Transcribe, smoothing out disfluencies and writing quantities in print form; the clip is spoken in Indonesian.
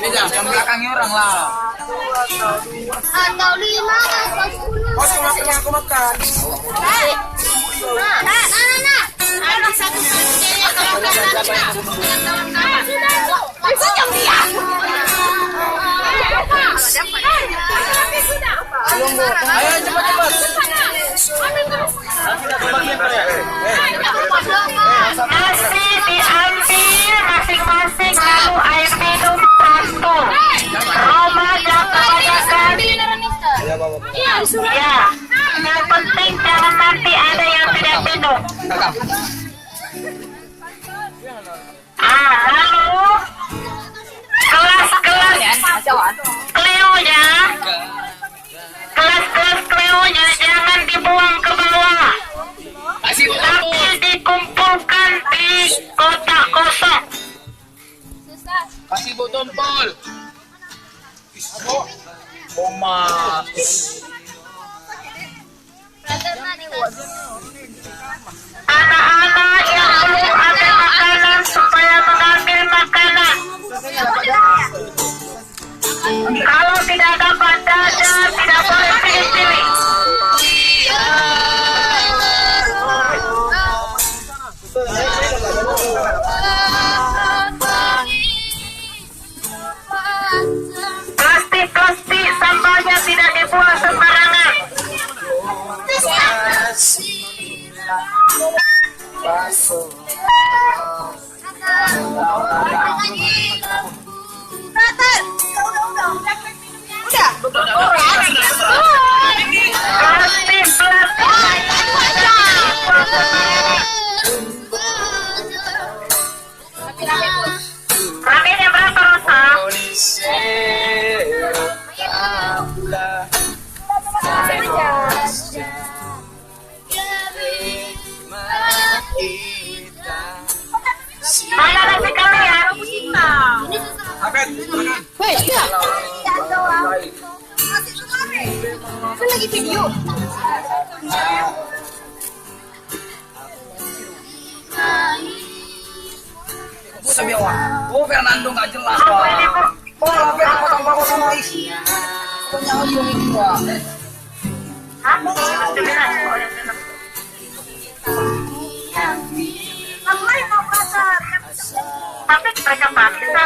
Ini yang belakangnya orang lah. Atau 5 atau 10. Oh, cuma aku makan. Nah. Ada satu cewek kalau itu jam dia. Ayo cepat. Nasi diambil masing-masing lalu air minum satu. Roma dan kebanyakan. Ya, yang penting jangan nanti ada yang tidak minum. Lalu kelas-kelas Cleo-nya, kelas-kelas Cleo-nya jangan dibuang ke bawah, tapi dikumpulkan di kotak kosong. Kasih bu tompol. Oma. Anak-anak yang belum ada makanan supaya mengambil makanan. Kalau tidak dapat dada, tidak boleh pilih-pilih. Plastik-plastik sambalnya tidak dibuang sembarangan. Raminya berapa Rosa? Mana nasi kalian? Kan lagi video. Oh, Fernando nggak jelas pak. Oh, Fernando potong-potong sama isi. Punya ujung ini pak. Tapi mereka paksa